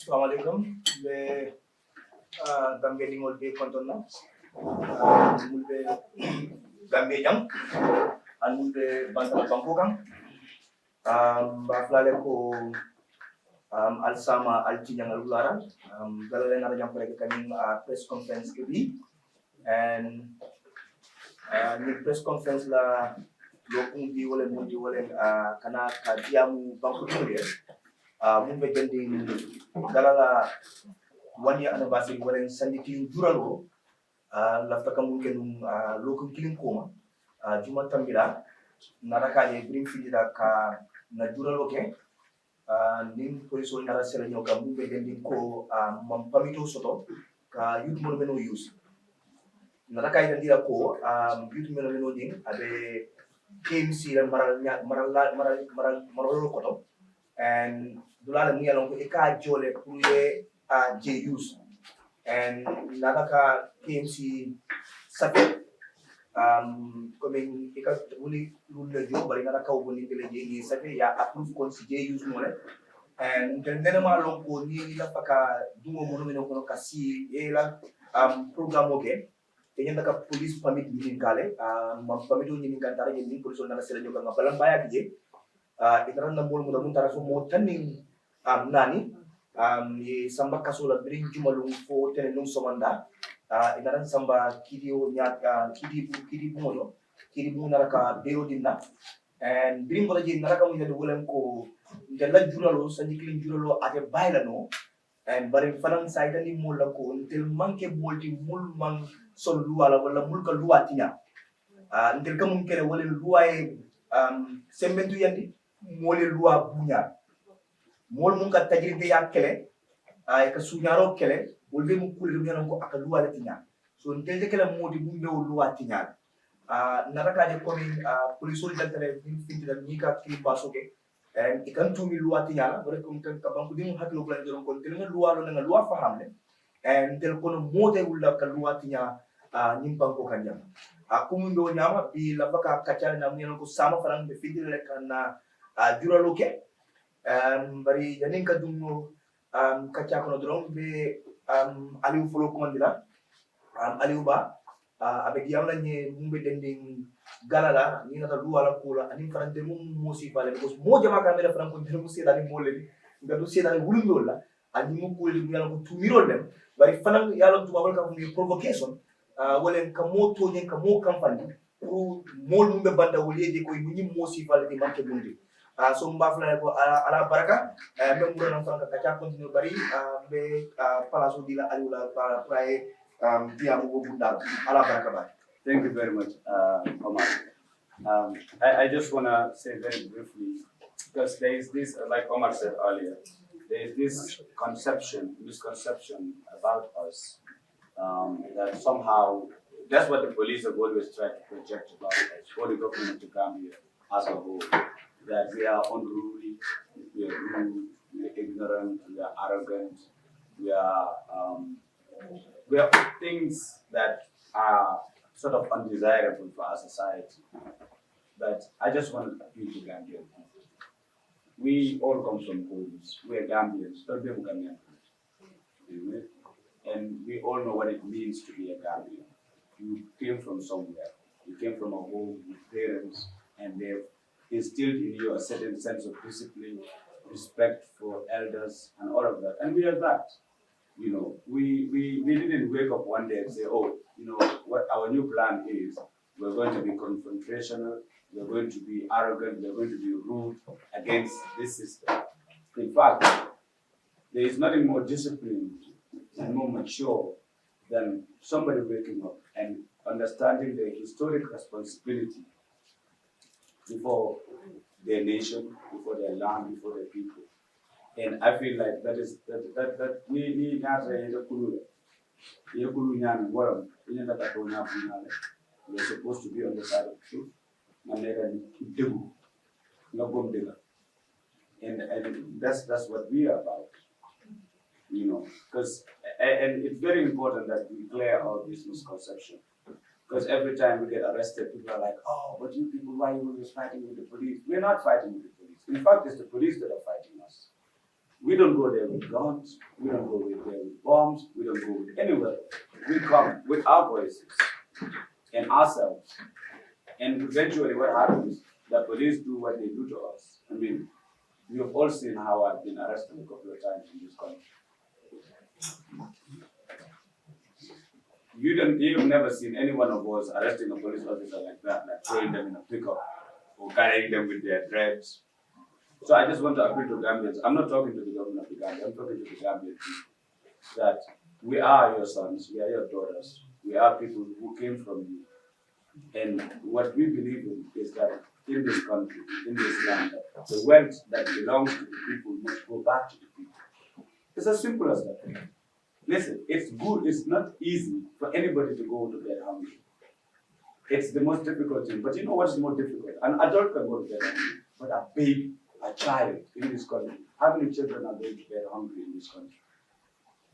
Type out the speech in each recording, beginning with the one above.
Assalamualaikum. Be Gambia dingol be kontonna. Mulbe Gambia jam. An mulbe bantala banko kan. Ba flale ko alsama altinyang alulara. Galale na jam pare kaning press conference ke bi. And ni press conference la lokung di wala mo di wala kana ka diamu banko tole. Mumbe gending Gala 1 year anniversary wala sandi kilin juralo lafta kam ngenum lokum kilin koma juma tambira naraka ye brim fidira ka na juralo ke nim police nara sere nyo kam mumbe gending ko mam pamito soto ka youth mo meno use naraka ida dira ko youth mo meno ding abe KMC la maral ko and dulala mi alon ko e ka jole pour ye JUs and naka KMC sape comme e ka wuli lulle jo bari naka woni tele je sape ya approve kon si JUs mo le and den ma lon ko ni la faka dumo mo no ko kasi e la programme oke e nyanda ka police permit ni kale mam permit ni kantara ni police na sele jo ka balam baya je itaran na bol mo da muntara so mo taning nani ye samba kasola bring jumalung fo tene nung somanda itaran samba kidio nya kidi bumono kidi bu naraka bero dinna and bring bola je naraka mo yadu wolen ko ndella juralo sanji kilin juralo ate bayla no and bari fanan saida ni mo la ko ntel manke bolti mul man sol luwala wala mul ka luwatinya ntel kam kere wala luwaye sembentu yandi mole loi bunya mol mun ka tajribe ya kele ay ka suñaro kele wolbe mu kulé ñana ko aka loi la tinya so ndelde kele modi bu mbew loi tinya naraka je ko min police ol daltale bin findi dal ni ka kili basoke en ikan tumi loi tinya la bare ko tan ka banku dimu haklo blan joron ko tel nga loi lo nga loi fahamne en tel ko no mode wulla ka loi tinya nim banko kanjam akumu ndo nyama bi la baka kacal na mu ko sama faran be findi le kan juralo ke bari yanin ka dumno kacha kono dron be aliou folo ko mandila aliou ba abe diam la nye mumbe dending galala ni nata duwala kula ani farante mum musi pale ko mo jama kamera franco ndel musi dani molle ngadu sedani wulundo la ani mu kulli mu yalla ko tumiro dem bari fanan yalla tubabal ka mu provocation wolen ka mo tojen ka mo campagne pour mol mumbe banda wolieje ko mu nyim musi pale di manke bundi so mbafla ko ala baraka même mo non fanka kacha continue bari be palaso dila alula prae dia mo bundal ala baraka ba. Thank you very much, Omar. I just want to say very briefly, because there is this, like Omar said earlier, there is this misconception about us that somehow, that's what the police have always tried to project about us, for the government of Gambia as a whole, that we are unruly, we are rude, we are ignorant, we are arrogant, we are things that are sort of undesirable for our society. But I just want to appeal to Gambian people. We all come from homes. We are Gambians, not people Gambian. And we all know what it means to be a Gambian. You came from somewhere. You came from a home with parents, and they've instilled in you a certain sense of discipline, respect for elders, and all of that. And we are that. You know, we didn't wake up one day and say, oh, you know, what our new plan is, we're going to be confrontational, we're going to be arrogant, we're going to be rude against this system. In fact, there is nothing more disciplined and more mature than somebody waking up and understanding the historic responsibility before their nation, before their land, before their people. And I feel like that we not we're supposed to be on the side of truth. And that's what we are about, you know, because and it's very important that we clear all this misconception. Because every time we get arrested, people are like, oh, but you people, why are you always fighting with the police? We're not fighting with the police. In fact, it's the police that are fighting us. We don't go there with guns, we don't go there with bombs, we don't go with anywhere. We come with our voices and ourselves. And eventually what happens, the police do what they do to us. I mean, we have all seen how I've been arrested a couple of times in this country. You've never seen any one of us arresting a police officer like that, like throwing them in a pickup or carrying them with their dreads. So I just want to appeal to Gambians. I'm not talking to the government of the Gambia, I'm talking to the Gambian people, that we are your sons, we are your daughters, we are people who came from you. And what we believe in is that in this country, in this land, the wealth that belongs to the people must go back to the people. It's as simple as that. Listen, it's good, it's not easy for anybody to go to bed hungry. It's the most difficult thing. But you know what is more difficult? An adult can go to bed hungry, but a baby, a child in this country, how many children are going to bed hungry in this country?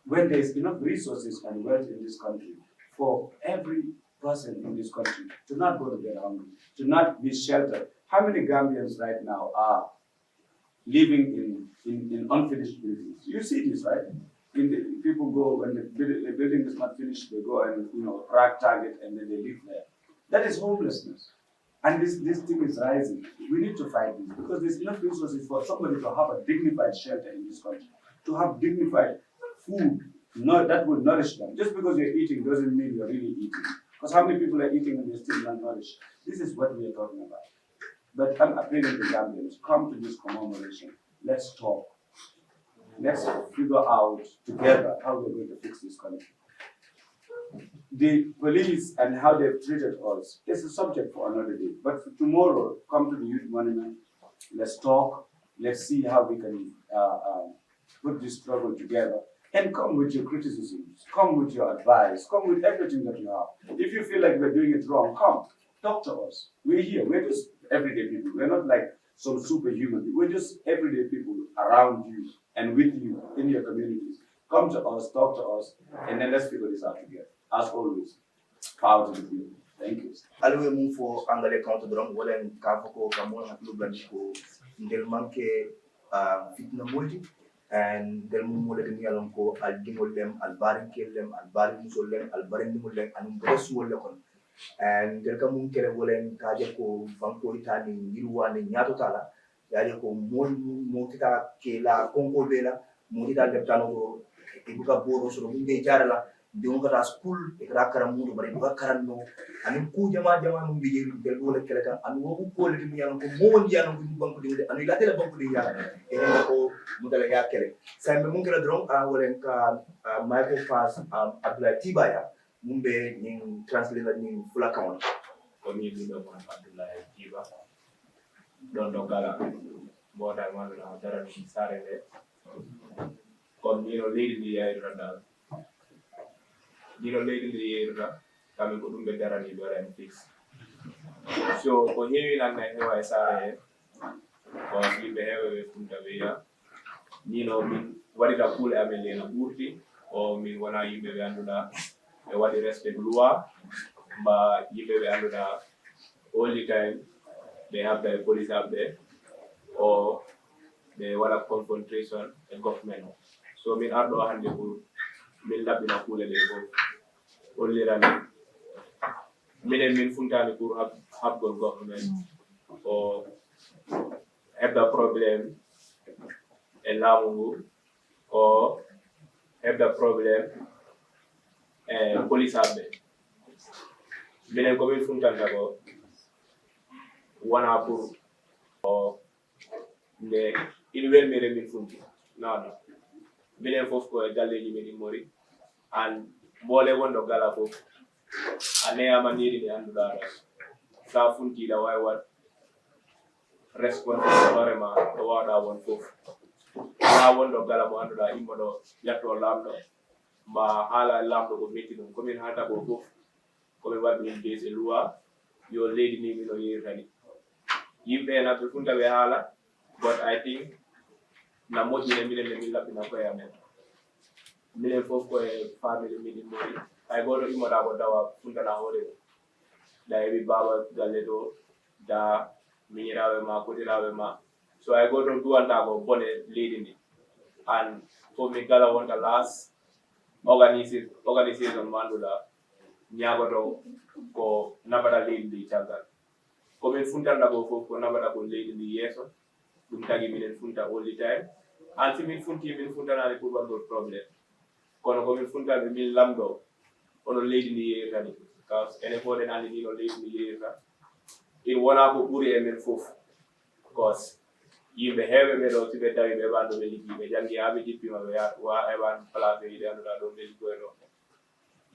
When there's enough resources and wealth in this country for every person in this country to not go to bed hungry, to not be sheltered. How many Gambians right now are living in unfinished buildings? You see this, right? People go, when the building is not finished, they go and rack target and then they live there. That is homelessness. And this thing is rising. We need to fight this because there's enough resources for somebody to have a dignified shelter in this country, to have dignified food that will nourish them. Just because you're eating doesn't mean you're really eating. Because how many people are eating and they're still not nourished? This is what we are talking about. But I'm appealing to Gambians, come to this commemoration. Let's talk. Let's figure out together how we're going to fix this country. The police and how they've treated us is a subject for another day. But for tomorrow, come to the Youth Monument. Let's talk. Let's see how we can put this struggle together. And come with your criticisms, come with your advice, come with everything that you have. If you feel like we're doing it wrong, come, talk to us. We're here, we're just everyday people. We're not like some superhuman. We're just everyday people around you and with you in your communities. Come to us, talk to us, and then let's figure this out together. As always, power to the people. Thank you. Alwe move for angale counter drum, walen kafoko kamon haklu blanchiko, ndel manke fitna multi. And del mum le ni alon ko al dingol lem al barin kellem al barin musol lem al barin dingol lem anum bres wol le kon and del ka mum kere wolen kaje ko banko itani yirwa ni nyato tala yaje ko mo kita ke la konko bela mo kita de tano ibuka boro so mum be jarala de ko ta school e kra karam mu bari buka karanno anin ku jama mum be yel del wala kele kan an wo ko le mi yalon ko mo won yalon ko banko de anu la tele banko de yala e ko mudala ya kele sambe mun kala dron a wolen ka micro pass Abdullah Tibaya mumbe ning translator ning fula kawan ko ni do ko Abdullah Tiba don do Gala boda man na dara ni sare de ko ni no leydi ya rada ni no leydi ya kami ko dum be dara ni do ren fix so ko hewi nan na hewa sare ko ni be hewe funta be ya ni no min wadi da kule amele na burti o min wana yimbe be anduna e wadi respect loi ba yimbe be anduna all the time they have the police up there or they wala confrontation and government so min ardo hande ko min labina kule de ko only ran min funtani pour have good government or have the problem and lamungu or have the problem and police have there minen ko min funtanta ko wana pour or ne il wel mere min funti non minen fof ko galleji min mori and mole wondo Gala fof ane amaniri ni anduda sa funti da way wat responsible ma to wada won fof na wondo Gala mo anduda imodo yatto lamdo ma hala lamdo ko metti dum komin hata ko fof komin waddi base loi yo lady ni mino yirani yimbe na be funta be hala but I think na moji ne min labina ko yamen minen fof ko family min mori ay goto imoda ko dawa funta na hore da e baba galle do da minirawe ma ko dirawe ma so ay goto duwanta ko bone lady ni and for me Gala want the last organization mandula nyagoto ko nabata lead chagal ko min funta ndago ko nabata ko lead ndi yeso dum tagi minen funta all the time and si min funta na pour wal problem kono ko min funta be min lamdo ono lead ndi yetani because ene ko den andi no lead ndi yeta in wona ko buri e men fof because yimɓe heɓe ɓe ɗo siɓe tawi ɓe ɓanɗo ɓe liggi ɓe jangi ha ɓe jippima ɓe wa eɓan place yiɗe annduɗa ɗo ɓe liggoyno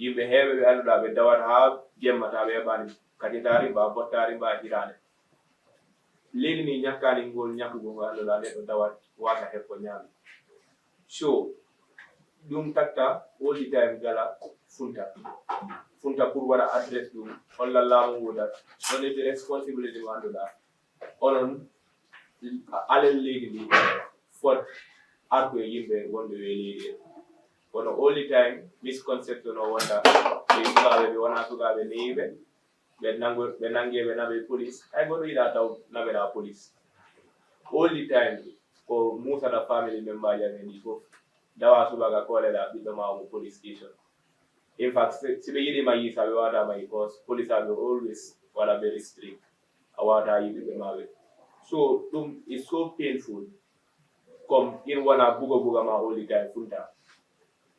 yimɓe heɓe ɓe annduɗa ɓe dawata ha jemmata ɓe heɓani kaditari mba bottari mba hirane leydi ni ñakkani ngol ñakkugo ngo annduɗa neɗɗo dawat wata heɓko ñaami so ɗum tatta all the time Gala funta pour waɗa adresse ɗum holla laamu ngudat ɗon ede responsibility mo annduɗa onon alel leydi ndi fot arko e yimɓe wonɓe ɓe leydi en kono all the time misconception o wonta ɓe sukaɓe ɓe wona sukaɓe neyiɓe ɓe nangue ɓe naɓe police hay goɗɗo yiɗa taw naɓeɗa police all the time ko musata family member jaɓe ndi fof dawa subaka koleɗa ɓiɗɗo ma mo police station in fact si ɓe yiɗima yiisa ɓe wawata mayi cause police aɓe always waɗa ɓe restrict a wawata yiɓeɓe maɓe so ɗum is so painful comme in wona buga ma all the time funta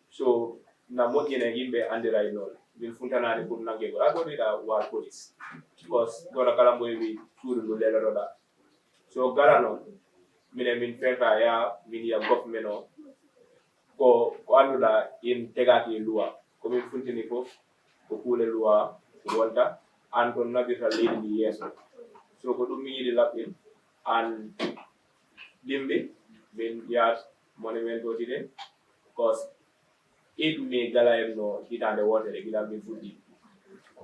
so na moƴƴine yimɓe andira e noon min funtanade pour nangue go a goɗɗiɗa wal police because goto kala mbo wi suudu ndu leloroɗa so Gala noon minen min feta ya min yiya government o ko annduɗa in tegaki loi komin funtini fof ko kuule loi wonta an kon nabirta leydi ndi yeeso so ko ɗum mi yiɗi laɓɓin an ɗimɓe min yahat monument o tide cause it me Gala en no hitande wotere gila min fuɗɗi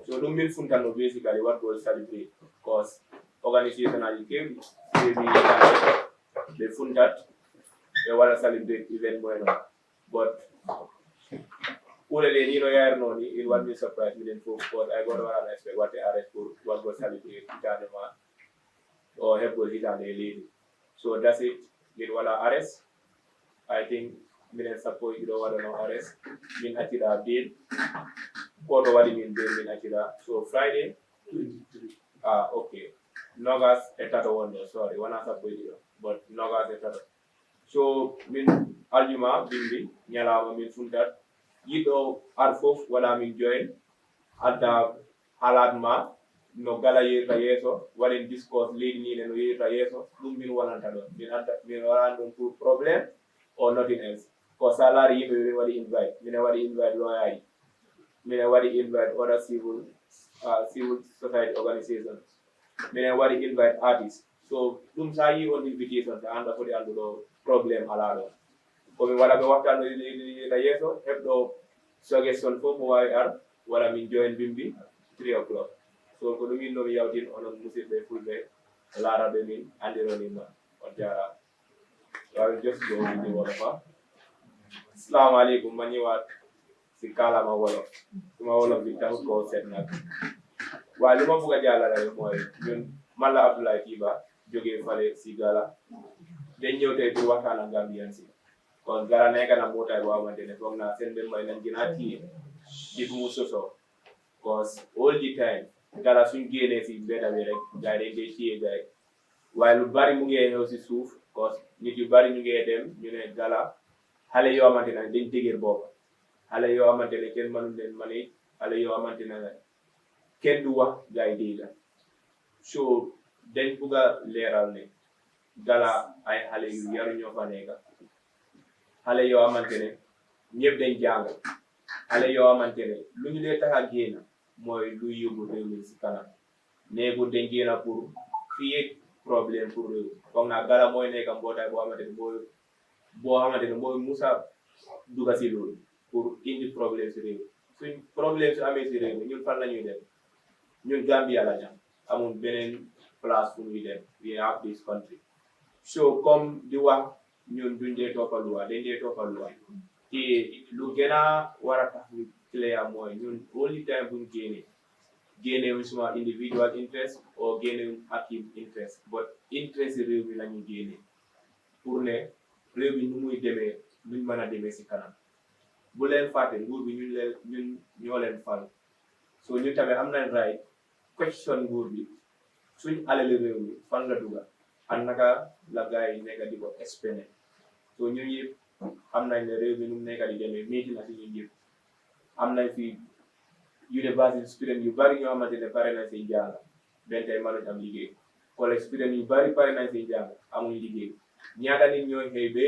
so ɗum min funtanno basically waɗgol celebrate cause organisation aji kewɗi ɓeɓi hitande ɓe funtat ɓe waɗa celebrate event moyno but kuule ɗe ni no yayarno ni in waɗmi surprise minen fof cause ay goto waɗano expect watte arrest pour waɗgol celebrate hitande ma o heɓgol hitande e leydi so that's it min waɗa arrest I think minen sappo e ɗiɗo waɗano arrest min accira bail koto waɗi min bail min accira so Friday okay nogas e tato wonɗo sorry wona sappo e ɗiɗo but nogas e tato so min aljuma bimbi ñalama min funtat yiɗɗo ar fof waɗa min join adda halat ma no Gala yeyta yeeso waɗen discourse leydi ni no yeyta yeeso ɗum min wonanta ɗon min waɗani ɗum pour probléme or nothing else ko salari yimɓe min waɗi invite minen waɗi invite lawyaji minen waɗi invite other civil society organisation minen waɗi invite artist so ɗum sa yi on invitation sa anda foti anduɗo probléme ala ɗon komin waɗa ɓe wattano yeyta yeeso heɓɗo suggestion fof mo wawi ar waɗa min join bimbi 3 o'clock so ko ɗum yinnomi yawtin onon musidɓe fulɓe laaraɓe min andironin noon on jarama so I will just go with the wolof assalamu alaikum ma ñëwaat si kaalama wolof suma wolof bi taxut koo seet nag waaye lu ma bugg a jàllale rek mooy ñun man la Abdoulaye Kiba jógee fale si Gala dañ ñëw tey pour waxtaan ak Gambian si kon Gala nekk na mbootaay boo xamante ne foog naa seen mbir mooy nañ gën a tiye di mu sosoo cause all the time Gala suñ génnee si mbedda bi rek gars yi dañ koy tiye gars yi waaye lu bari mu ngi xew si suuf cause nit yu bari ñu ngi dem ñu ne Gala xale yoo xamante ne dañ dëgër bopp xale yoo xamante ne kenn mënul leen manage xale yoo xamante ne kenn du wax gars yi dégg so dañ bugg a leeral ne Gala ay xale yu yaru ñoo fa nekk xale yoo xamante ne ñëpp dañ jàng xale yoo xamante ne lu ñu lee tax a génn mooy luy yóbbu réew mi si kanam neegu dañ génn pour create problème pour réew foog naa Gala mooy nekk mbootaay boo xamante ne mooy musa dugga si loolu pour indi problème si réew suñ problème su amee si réew ñun fan la ñuy dem ñun Gambia la ñu amul beneen place fu ñuy dem we have this country so comme di wax ñun duñ dee toppa luwa dañ dee toppa luwa te lu gën a war a tax ñu clear mooy ñun all the time buñ génnewuñ suma individual interest or génnewuñ active interest but interest réew mi la ñu génne pour ne réew mi nu muy demee nuñ mën a demee si kanam bu leen fàtte nguur bi ñun ñoo leen fal so ñu tamit am nañ right question nguur bi suñ alali réew mi fan la duga ak naka la gars yi nekk di ko explainer so ñun yëpp am nañ ne réew mi nu mu nekk di demee métti na si ñun yëpp am nañ fi university student yu bari ñoo xamante ne pare nañ si jàng benn tey mënuñ am liggéey college student yu bari pare nañ si jàng amuñ liggéey ñaata nit ñooy xëy ba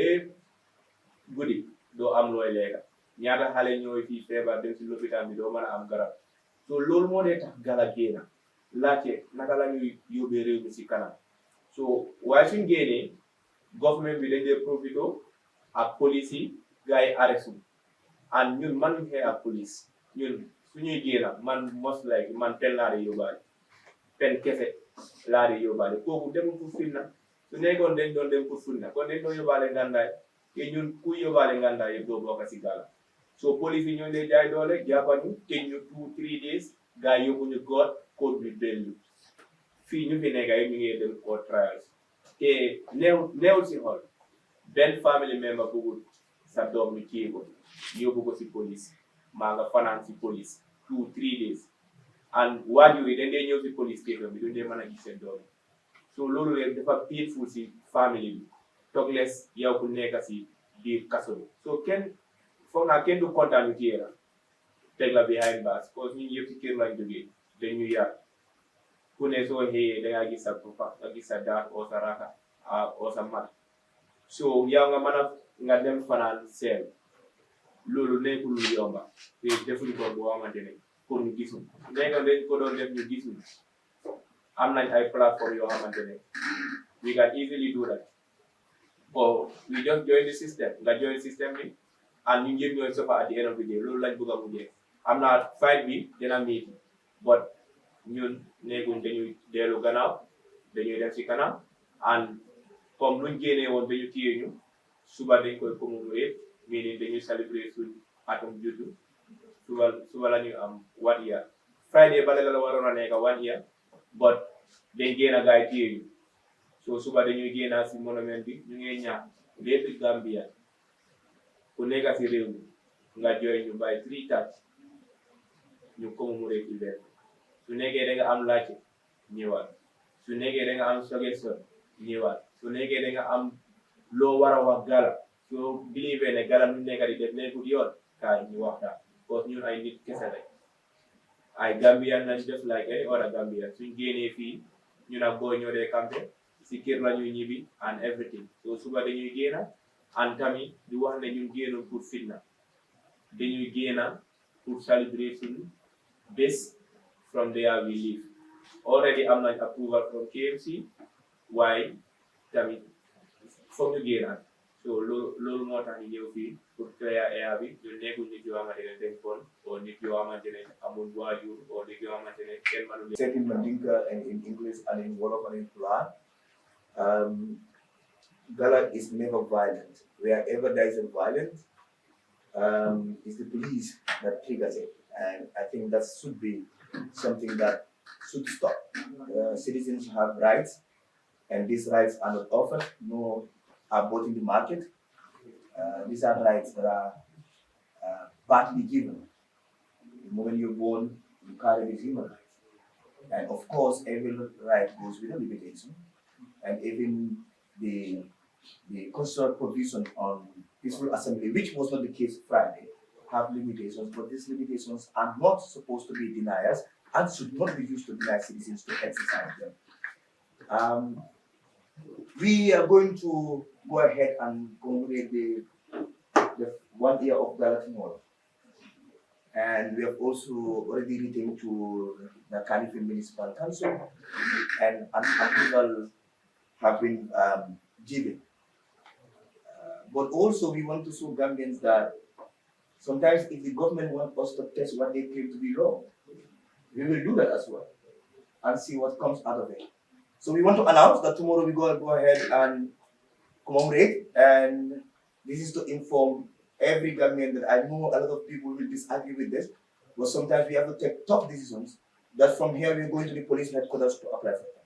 guddi doo am looy lekka ñaata xale ñooy fii feebar dem si lopitaan bi doo mën a am garab so loolu moo dee tax Gala génna laajte naka la ñuy yóbbee réew mi si kanam so waaye suñ génnee government bi dañ dee profito ak police yi gars yi arrêté and ñun man xee ak police ñun suñuy génna man most like man pen laa di yóbbaale pen kese laa di yóbbaale kooku demul pour fitna su nekkoon dañ doon dem pour fitna kon dañ doon yóbbaale ngandaay te ñun ku yóbbaale ngandaay yëpp doo bokk si Gala so police yi ñoo lay jaay doole jàppañu tëj ñu 2-3 days gars yi yóbbu ñu court bi benn fii ñu fi nekk yi ñu ngi dem court trials te neewul si xol benn family member bëggul sa doom ñu téye ko yóbbu ko si police maa nga fanaan si police 2-3 days and waajur yi dañ dee ñëw si police station bi duñ dee mën a gis seen doom so loolu rek dafa painful si family bi toog les yow ku nekk si biir kaso bi so foog naa kenn du kontaan ñu téye la teg la behind bars parce que ñun yëpp si kër lañ jógee dañu yar ku ne soo xëyee dangaa gis sa papa nga gis sa daat oo sa raka oo sa mat so yow nga mën a nga dem fanaan seen loolu nekkul lu yomba te defuñ ko boo xamante ne pour ñu gisuñ léegi dañ ko doon def ñu gisuñ am nañ ay plateforme yoo xamante ne we can easily do that or we just join the system nga join system bi and ñu ñëpp ñooy sofa at the end of the day loolu lañ bëgg a mujjee am naa fight bi dina miiti but ñun nekkuñ dañuy dellu gannaaw dañuy dem si kanam and comme luñ génnee woon ba ñu téye ñu suba dañ koy commémorer mii ni dañuy célébrer suñ atum juddu suba la ñu am 1 year Friday bale la waroon a nekk 1 year but dañ génn a gaay téye ñu so suba dañuy génn si monument bi ñu ngi ñaan lépp Gambia ku nekk si réew mi nga join ñu by 3:30 ñu commémorer event su nekkee da nga am laajte ñëwaat su nekkee da nga am suggestion ñëwaat su nekkee da nga am loo war a wax Gala soo believe ne Gala nu nekk di def nekkul yoon kaay ñu waxtaan parce que ñun ay nit kese lañ ay Gambian lañ def like any other Gambian suñ génnee fii ñu nag boo ñoo dee campé si kër la ñuy ñibbi and everything so suba dañuy génna and tamit di wax ne ñun génnoon pour fitna dañuy génna pour célébrer suñu bés from there we live already am nañ approval from KMC waaye tamit foog ñu génnaat so loolu moo tax ñu ñëw fii pour clear air bi ñu nekkul nit yoo xamante ne dañ bon o nit yoo xamante ne amul waajur o nit yoo xamante ne kenn mënul Said in Mandinka and in English and in Wolof and in Pulaar, Gala is never violent. Wherever there is a violence, it's the police that triggers it. And I think that should be something that should stop. Citizens have rights, and these rights are not offered, nor are bought in the market. These are rights that are partly given. The moment you're born, you carry these human rights. And of course, every right goes with a limitation. And even the constitutional provision on peaceful assembly, which was not the case Friday, have limitations, but these limitations are not supposed to be deniers and should not be used to deny citizens to exercise them. We are going to go ahead and commemorate the 1 year of Gala tomorrow. And we have also already written to the Kanifing Municipal Council, and an approval have been given. But also we want to show Gambians that sometimes if the government wants us to test what they claim to be wrong, we will do that as well and see what comes out of it. So we want to announce that tomorrow we're going to go ahead and commemorate, and this is to inform every Gambian that I know a lot of people will disagree with this, but sometimes we have to take tough decisions. That from here we're going to the police headquarters to apply for it.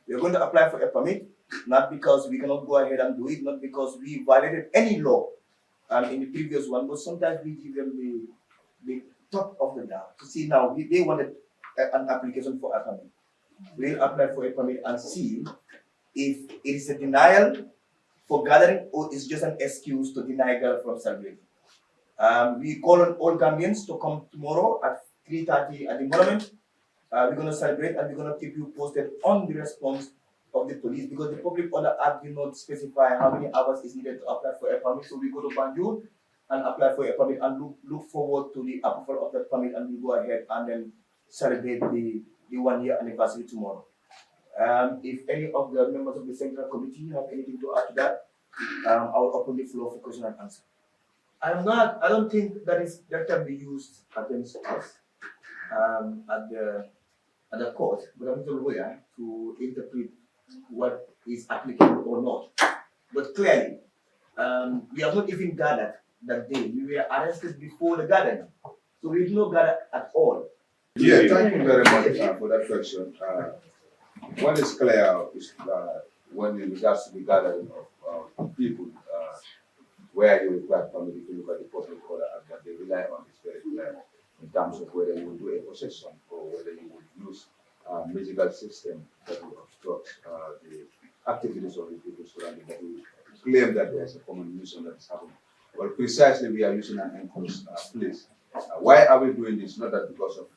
We're going to apply for a permit not because we cannot go ahead and do it, not because we violated any law in the previous one, but sometimes we give them the top of the down to see now they wanted an application for a permit. We'll apply for a permit and see if it is a denial for gathering or it's just an excuse to deny Gala from celebrating. We call on all Gambians to come tomorrow at 3:30 at the monument. We're going to celebrate and we're going to keep you posted on the response of the police because the public order act did not specify how many hours is needed to apply for a permit. So we go to Banjul and apply for a permit and look forward to the approval of that permit, and we go ahead and then celebrate the 1 year anniversary tomorrow. If any of the members of the Central Committee have anything to add to that, I will open the floor for question and answer. I don't think that can be used against us at the court, but I'm not a lawyer to interpret what is applicable or not. But clearly, we have not even gathered that day. We were arrested before the gathering, so we did not gather at all. Yeah, thank you very much for that question. What is clear is when in regards to the gathering of people, where you require permit, if you look at the public order act that they rely on is very clear in terms of whether you will do a possession or whether you will use musical system that will obstruct the activities of the people surrounding that will claim that there is a common mission that is happening. Well, precisely we are using an enclosed place. Why are we doing this? Not that because of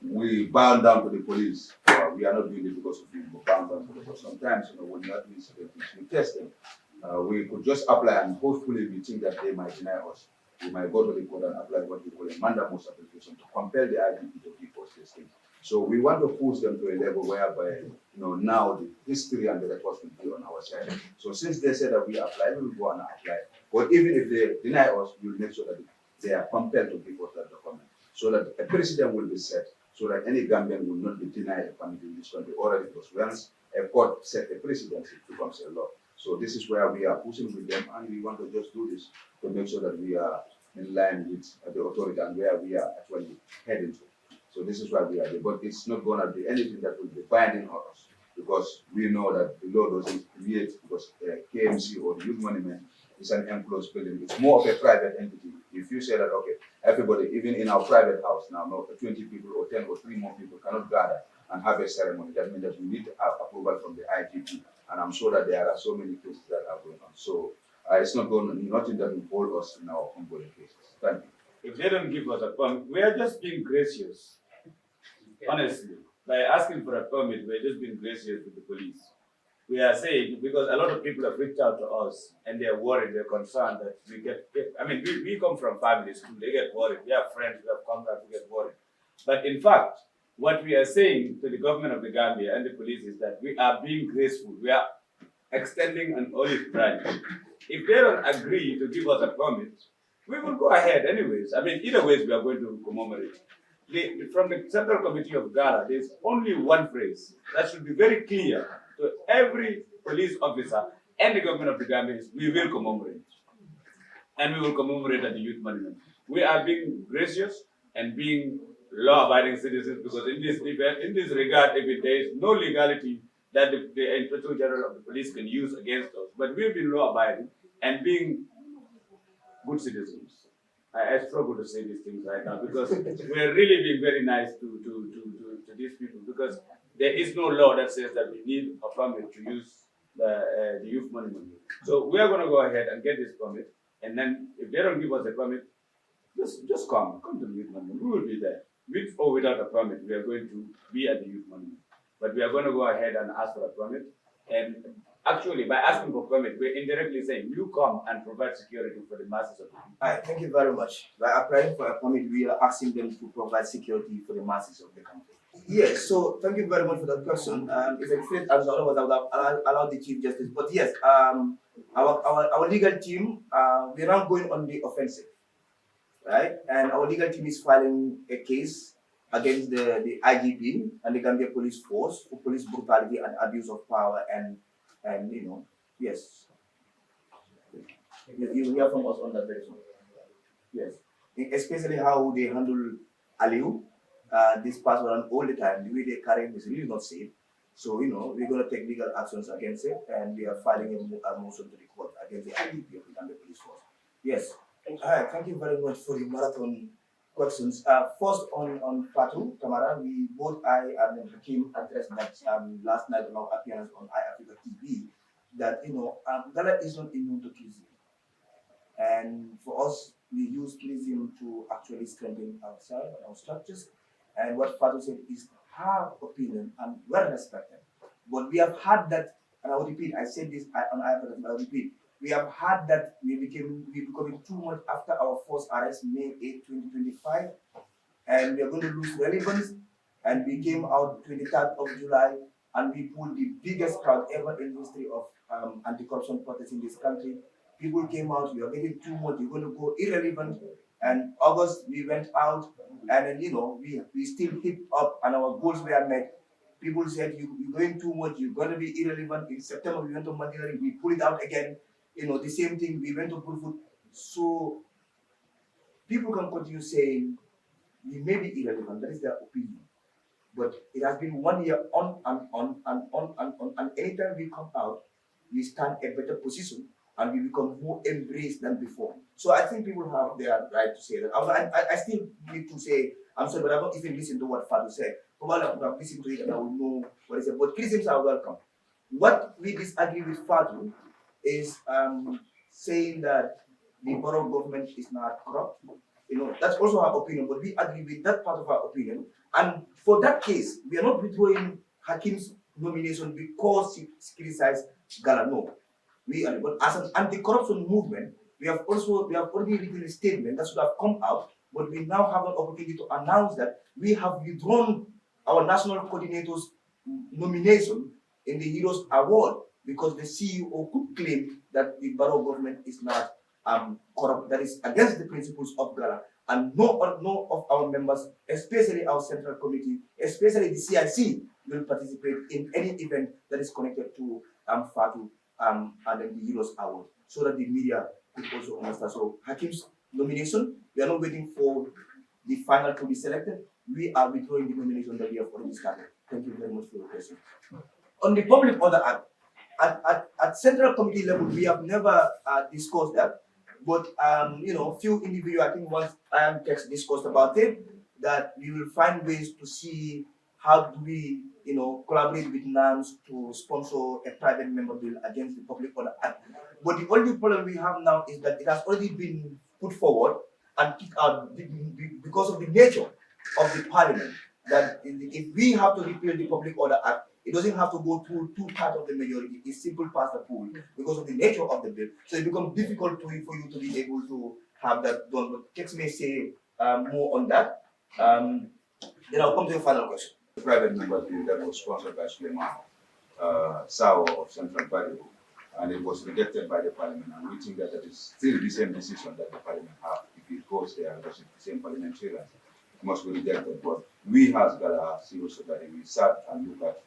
we bow down to the police. We are not doing it because of being bound down to the police. Sometimes, when you are doing certain things, we test them. We could just apply and hopefully we think that they might deny us. We might go to the court and apply what we call a mandamus application to compel the IGP to give us these things. So we want to push them to a level whereby, now the history and the records will be on our side. So since they said that we apply, we will go and apply. But even if they deny us, we will make sure that they are compelled to give us that document, so that a precedent will be set, so that any Gambian will not be denied a permit in this country already, because once a court set a precedent, it becomes a law. So this is where we are pushing with them, and we want to just do this to make sure that we are in line with the authority and where we are actually heading to. So this is why we are there. But it's not going to be anything that will be binding on us, because we know that the law doesn't create, because KMC or the Youth Monument is an enclosed building. It's more of a private entity. If you say that, okay, everybody, even in our private house now, 20 people or 10 or 3 more people cannot gather and have a ceremony, that means that we need to have approval from the IGP. And I'm sure that there are so many cases that are going on. So it's nothing that will hold us in our ongoing cases. Thank you. If they don't give us a permit, we are just being gracious. Honestly, by asking for a permit, we're just being gracious with the police. We are saying, because a lot of people have reached out to us and they're worried, they're concerned that we get we come from families too, they get worried. We have friends, we have contacts, we get worried. But in fact, what we are saying to the government of the Gambia and the police is that we are being graceful. We are extending an olive branch. If they don't agree to give us a permit, we will go ahead anyways. Either ways we are going to commemorate. From the Central Committee of Gala, there's only one phrase that should be very clear to every police officer and the government of the Gambia is, we will commemorate. And we will commemorate at the Youth Monument. We are being gracious and being law-abiding citizens, because in this regard, there is no legality that the Inspector General of the Police can use against us. But we've been law-abiding and being good citizens. I struggle to say these things right now, because we're really being very nice to these people, because there is no law that says that we need a permit to use the Youth Monument. So we are going to go ahead and get this permit, and then if they don't give us a permit, just come to the Youth Monument. We will be there. With or without a permit, we are going to be at the Youth Monument. But we are going to go ahead and ask for a permit. And actually, by asking for a permit, we're indirectly saying, you come and provide security for the masses of the people. All right, thank you very much. By applying for a permit, we are asking them to provide security for the masses of the country. Yes, so thank you very much for that question. If I fit as otherwise, I would have allowed the Chief Justice. But yes, our legal team, we are now going on the offensive, right? And our legal team is filing a case against the IGP and the Gambia Police Force for police brutality and abuse of power and yes. You hear from us on that very soon. Yes. Especially how they handle Aliu, this password all the time, the way they carry him is really not safe. So, we're going to take legal actions against it, and we are filing a motion to the court against the IDP of the Gambia Police Force. Yes. All right, thank you very much for the marathon questions. First on Fatu Kamara, I and Hakim addressed that last night on our appearance on iAfrica TV, that Gala is not immune to criticism. And for us, we use criticism to actually strengthen ourselves and our structures. And what Fatu said is her opinion and well respected. But we have had that, and I will repeat, I said this on iAfrica, but I will repeat. We have had that we becoming too much after our first arrest, May 8, 2025, and we are going to lose relevance. And we came out 23rd of July, and we pulled the biggest crowd ever in history of anti-corruption protests in this country. People came out, we are getting too much, we're going to go irrelevant. And August, we went out, and then, we still hit up, and our goals were met. People said, you're going too much, you're going to be irrelevant. In September, we went to Madeira, we pulled it out again. The same thing, we went to Burfoot. So people can continue saying we may be irrelevant, that is their opinion. But it has been 1 year on and anytime we come out, we stand a better position and we become more embraced than before. So I think people have their right to say that. I still need to say, I'm sorry, but I don't even listen to what Fadu said. Probably I would have listened to it and I would know what he said. But criticisms are welcome. What we disagree with Fadu is saying that the borough government is not corrupt. That's also our opinion, but we agree with that part of our opinion. And for that case, we are not withdrawing Hakim's nomination because he criticized Gala. No, we are. But as an anti-corruption movement, we have already written a statement that should have come out. But we now have an opportunity to announce that we have withdrawn our national coordinator's nomination in the Heroes Award, because the CEO could claim that the borough government is not corrupt, that is against the principles of Gala. And no of our members, especially our central committee, especially the CIC, will participate in any event that is connected to Fatu and then the Heroes Award, so that the media could also understand. So Hakim's nomination, we are not waiting for the final to be selected. We are withdrawing the nomination that we have already started. Thank you very much for your question. On the public order act, at central committee level, we have never discussed that. But few individuals, I think once text discussed about it, that we will find ways to see how do we, collaborate with NAMS to sponsor a private member bill against the public order act. But the only problem we have now is that it has already been put forward and kicked out because of the nature of the parliament. That if we have to repeal the public order act, it doesn't have to go through 2/3 of the majority. It's simple pass the pool because of the nature of the bill. So it becomes difficult for you to be able to have that done. But Kex may say more on that. Then I'll come to the final question. The private member bill that was sponsored by Suleiman Sao of Central Party, and it was rejected by the parliament. And we think that is still the same decision that the parliament have. If it goes there, because it's the same parliamentarian, it must be rejected. But we as Gala civil society, we sat and look at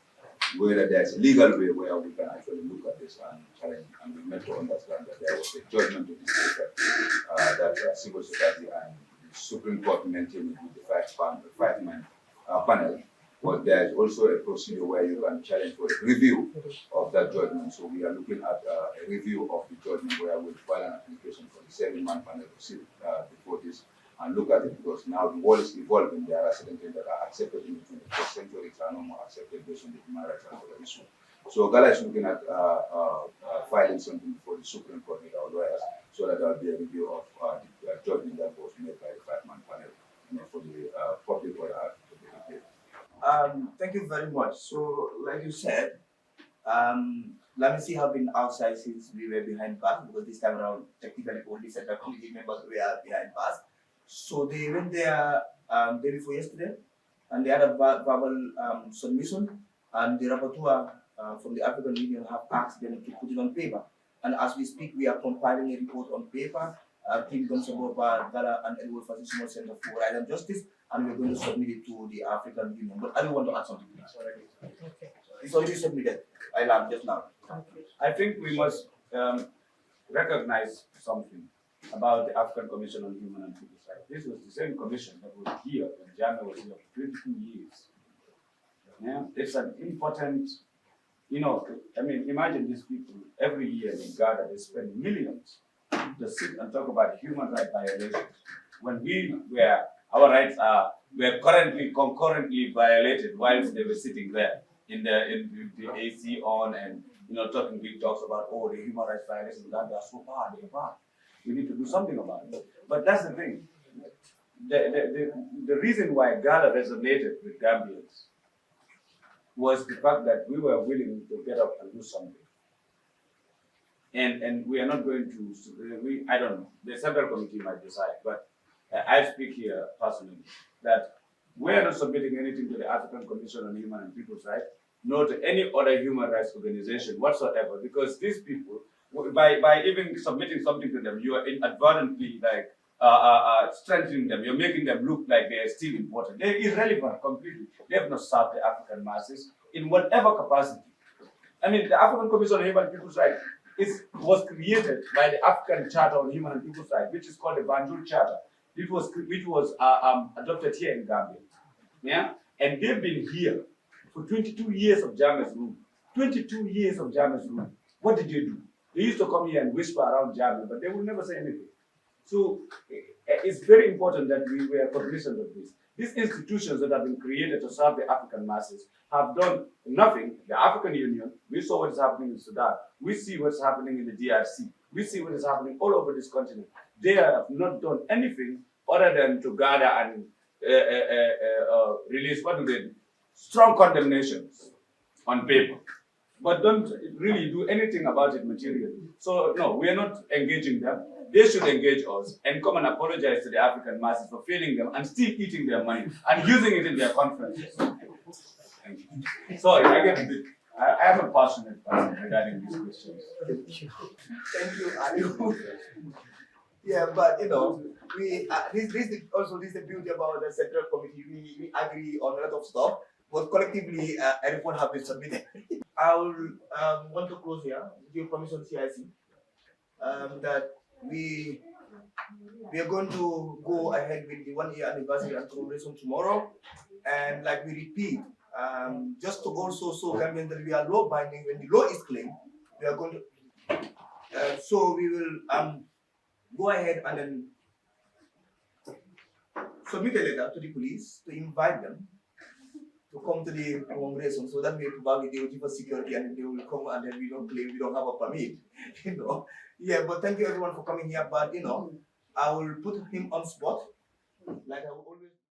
whether there's a legal way where we can actually look at this and challenge, and we meant to understand that there was a judgment to this effect that civil society and the Supreme Court maintained with the five-man panel. But there is also a procedure where you can challenge for a review of that judgment. So we are looking at a review of the judgment where we'll file an application for the 7-man panel to sit before this and look at it, because now the world is evolving. There are certain things that are accepted in the 21st century, which are no more accepted based on the human rights and other issues. So Gala is looking at filing something before the Supreme Court with our lawyers, so that there will be a review of the judgment that was made by the 5-man panel for the public order act to be repealed. Thank you very much. So, like you said, let me see have been outside since we were behind bars, because this time around, technically only central committee members were behind bars. So they went there day before yesterday, and they had a verbal submission, and the rapporteur from the African Union have asked them to put it on paper. And as we speak, we are compiling a report on paper. Team Gonsaboba, Gala, and Edward Fascismo Center for Right and Justice, and we're going to submit it to the African Union. But I don't want to add something. Okay. It's already submitted. I learned just now. Okay. I think we must recognize something about the African Commission on Human and People's Rights. This was the same commission that was here when Jana was here for 22 years. Yeah, it's an important, I mean, imagine these people every year in Ghana, they spend millions to sit and talk about human rights violations. When our rights were concurrently violated whilst they were sitting there in the AC on and talking big talks about the human rights violations in Ghana are so bad, they're bad. We need to do something about it. But that's the thing. The reason why Gala resonated with Gambians was the fact that we were willing to get up and do something. And we are not going to, I don't know, the Central Committee might decide, but I speak here personally that we are not submitting anything to the African Commission on Human and People's Rights, nor to any other human rights organization whatsoever, because these people, by even submitting something to them, you are inadvertently strengthening them. You're making them look like they are still important. They're irrelevant completely. They have not served the African masses in whatever capacity. I mean, the African Commission on Human and People's Rights was created by the African Charter on Human and People's Rights, which is called the Banjul Charter, which was adopted here in Gambia. Yeah, and they've been here for 22 years of Jammeh's rule. 22 years of Jammeh's rule. What did they do? They used to come here and whisper around Jammeh, but they would never say anything. So it's very important that we were cognizant of this. These institutions that have been created to serve the African masses have done nothing. The African Union, we saw what is happening in Sudan. We see what's happening in the DRC. We see what is happening all over this continent. They have not done anything other than to gather and release, what do they do? Strong condemnations on paper, but don't really do anything about it materially. So no, we are not engaging them. They should engage us and come and apologize to the African masses for failing them and still eating their money and using it in their conferences. Thank you. Sorry, I am a passionate person regarding these questions. Thank you, Ali. Yeah, but we this is the beauty about the Central Committee. We agree on a lot of stuff, but collectively, a report has been submitted. I will want to close here with your permission, CIC, that we are going to go ahead with the 1-year anniversary and commemoration tomorrow, and like we repeat, just to also show Gambians that we are law binding. When the law is clean, we are going to. So we will go ahead and then submit a letter to the police to invite them to come to the commemoration, so that way probably they will give us security and they will come, and then we don't claim we don't have a permit. Yeah, but thank you everyone for coming here. But I will put him on spot, like I will always.